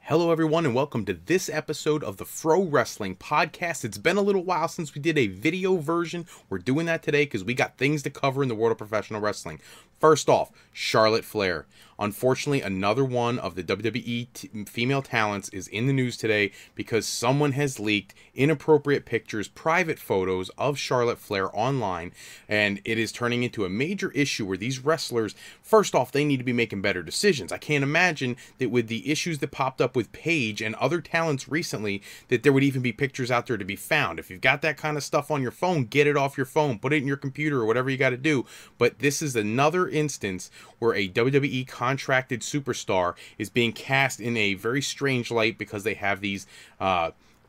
Hello everyone and welcome to this episode of the Fro Wrestling Podcast. It's been a little while since we did a video version. We're doing that today because we got things to cover in the world of professional wrestling. First off, Charlotte Flair. Unfortunately, another one of the WWE female talents is in the news today because someone has leaked inappropriate pictures, private photos of Charlotte Flair online, and it is turning into a major issue where these wrestlers, first off, they need to be making better decisions. I can't imagine that with the issues that popped up with Paige and other talents recently, that there would even be pictures out there to be found. If you've got that kind of stuff on your phone, get it off your phone, put it in your computer or whatever you got to do. But this is another instance where a WWE contracted superstar is being cast in a very strange light because they have these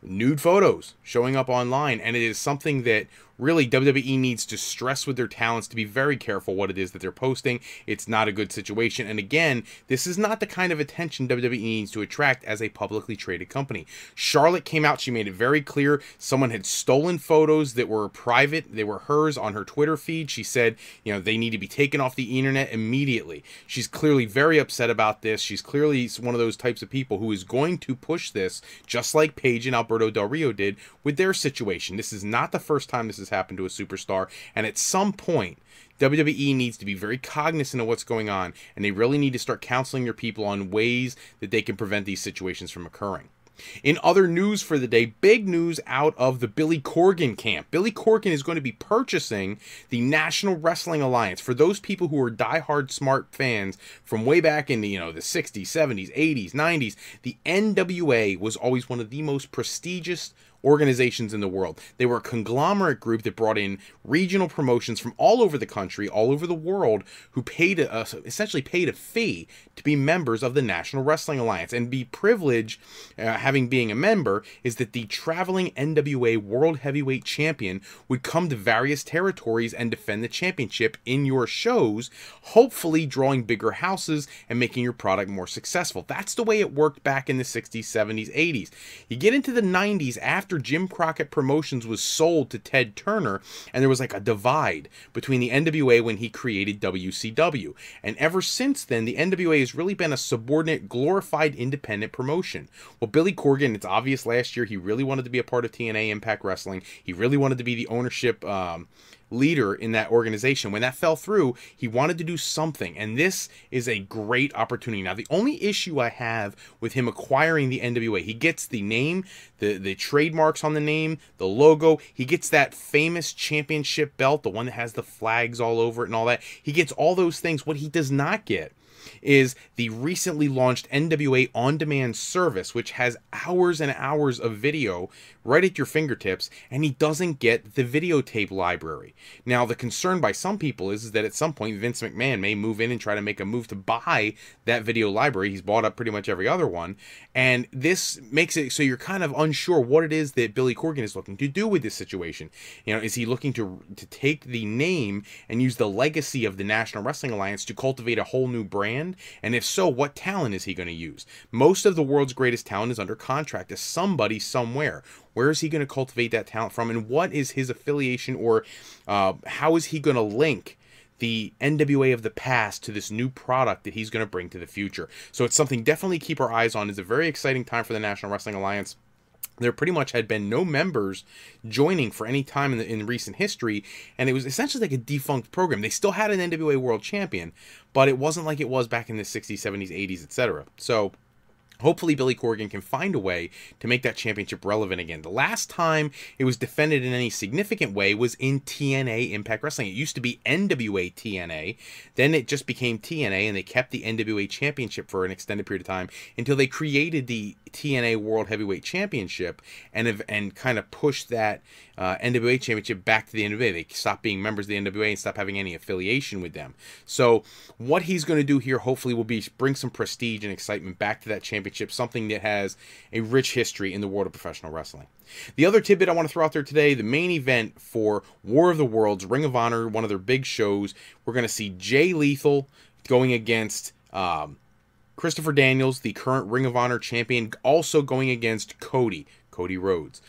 nude photos showing up online, and it is something that really WWE needs to stress with their talents to be very careful what it is that they're posting. It's not a good situation, and again, this is not the kind of attention WWE needs to attract as a publicly traded company. Charlotte came out, she made it very clear someone had stolen photos that were private, they were hers, on her Twitter feed. She said, they need to be taken off the internet immediately. She's clearly very upset about this. She's clearly one of those types of people who is going to push this, just like Paige and Alberto Del Rio did with their situation. This is not the first time this has happened to a superstar, and at some point WWE needs to be very cognizant of what's going on, and they really need to start counseling their people on ways that they can prevent these situations from occurring. In other news for the day, big news out of the Billy Corgan camp. Billy Corgan is going to be purchasing the National Wrestling Alliance. For those people who are diehard smart fans from way back in the, the 60s, 70s, 80s, 90s, the NWA was always one of the most prestigious organizations in the world. They were a conglomerate group that brought in regional promotions from all over the country, all over the world, who essentially paid a fee to be members of the National Wrestling Alliance. And be privileged, being a member, is that the traveling NWA World Heavyweight Champion would come to various territories and defend the championship in your shows, hopefully drawing bigger houses and making your product more successful. That's the way it worked back in the 60s, 70s, 80s. You get into the 90s, after Jim Crockett Promotions was sold to Ted Turner, and there was like a divide between the NWA when he created WCW. And ever since then, the NWA has really been a subordinate, glorified independent promotion. Well, Billy Corgan, it's obvious last year he really wanted to be a part of TNA Impact Wrestling. He really wanted to be the ownership leader in that organization. When that fell through, he wanted to do something, and this is a great opportunity. Now, the only issue I have with him acquiring the NWA, he gets the name, the trademarks on the name, the logo, he gets that famous championship belt, the one that has the flags all over it and all that. He gets all those things. What he does not get is the recently launched NWA On-Demand service, which has hours and hours of video right at your fingertips, and he doesn't get the videotape library. Now, the concern by some people is that at some point Vince McMahon may move in and try to make a move to buy that video library. He's bought up pretty much every other one, and this makes it so you're kind of unsure what it is that Billy Corgan is looking to do with this situation. Is he looking to take the name and use the legacy of the National Wrestling Alliance to cultivate a whole new brand? And if so, what talent is he going to use? Most of the world's greatest talent is under contract to somebody somewhere. Where is he going to cultivate that talent from, and what is his affiliation, or how is he going to link the NWA of the past to this new product that he's going to bring to the future? So it's something definitely keep our eyes on. It's a very exciting time for the National Wrestling Alliance. There pretty much had been no members joining for any time in recent history, and it was essentially like a defunct program. They still had an NWA World Champion, but it wasn't like it was back in the 60s, 70s, 80s, etc. So hopefully Billy Corgan can find a way to make that championship relevant again. The last time it was defended in any significant way was in TNA Impact Wrestling. It used to be NWA TNA, then it just became TNA, and they kept the NWA Championship for an extended period of time until they created the TNA World Heavyweight Championship and kind of pushed that NWA Championship back to the NWA. They stopped being members of the NWA and stopped having any affiliation with them. So what he's going to do here hopefully will be bring some prestige and excitement back to that championship, something that has a rich history in the world of professional wrestling. The other tidbit I want to throw out there today, the main event for War of the Worlds, Ring of Honor, one of their big shows, we're going to see Jay Lethal going against Christopher Daniels, the current Ring of Honor champion, also going against Cody. Cody Rhodes.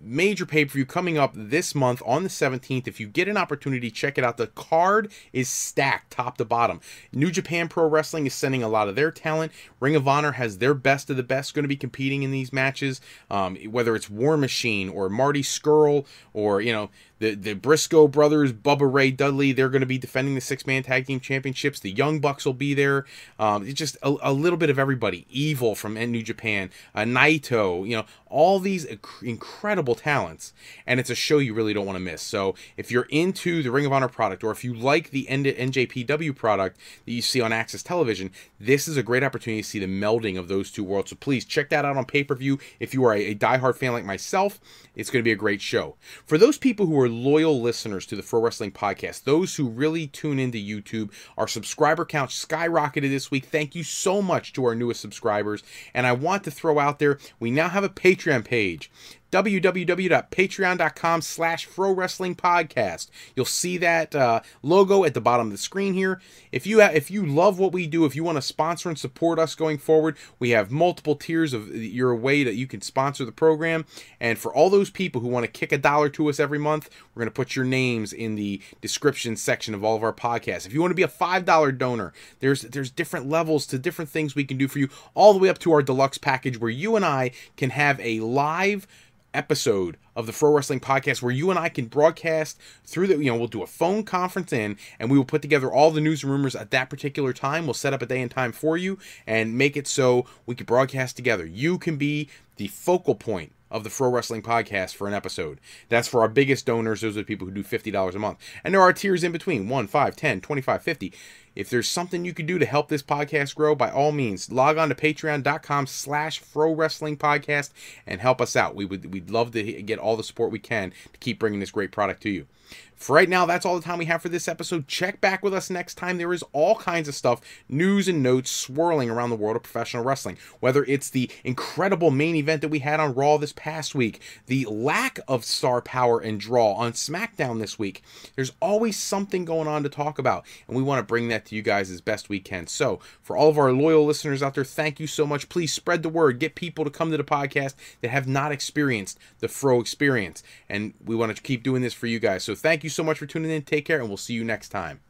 Major pay-per-view coming up this month on the 17th. If you get an opportunity, check it out. The card is stacked top to bottom. New Japan Pro Wrestling is sending a lot of their talent. Ring of Honor has their best of the best going to be competing in these matches. Whether it's War Machine or Marty Scurll or, you know, the Briscoe brothers, Bubba Ray Dudley, they're going to be defending the 6-man tag team championships. The Young Bucks will be there. It's just a little bit of everybody. Evil from New Japan, Naito, you know, all these incredible talents. And it's a show you really don't want to miss. So if you're into the Ring of Honor product, or if you like the NJPW product that you see on Access Television, this is a great opportunity to see the melding of those two worlds. So please check that out on pay-per-view. If you are a diehard fan like myself, it's going to be a great show. For those people who are loyal listeners to the Pro Wrestling Podcast, those who really tune into YouTube, our subscriber count skyrocketed this week. Thank you so much to our newest subscribers. And I want to throw out there, we now have a Patreon page. www.patreon.com/ProWrestlingPodcast. You'll see that logo at the bottom of the screen here. If you love what we do, if you want to sponsor and support us going forward, we have multiple tiers of your way that you can sponsor the program. And for all those people who want to kick $1 to us every month, we're going to put your names in the description section of all of our podcasts. If you want to be a $5 donor, there's different levels to different things we can do for you, all the way up to our deluxe package where you and I can have a live episode of the Pro Wrestling Podcast where you and I can broadcast through the, we'll do a phone conference and we will put together all the news and rumors at that particular time. We'll set up a day and time for you and make it so we can broadcast together. You can be the focal point of the Pro Wrestling Podcast for an episode. That's for our biggest donors. Those are the people who do $50 a month. And there are tiers in between, 1, 5, 10, 25, 50. If there's something you can do to help this podcast grow, by all means, log on to patreon.com/ProWrestlingPodcast and help us out. We'd love to get all the support we can to keep bringing this great product to you. For right now, that's all the time we have for this episode. Check back with us next time. There is all kinds of stuff, news and notes swirling around the world of professional wrestling. Whether it's the incredible main event that we had on Raw this past week, the lack of star power and draw on SmackDown this week, there's always something going on to talk about, and we want to bring that to you guys as best we can. So, for all of our loyal listeners out there, thank you so much. Please spread the word. Get people to come to the podcast that have not experienced the Fro experience, and we want to keep doing this for you guys. So thank you so much for tuning in. Take care, and we'll see you next time.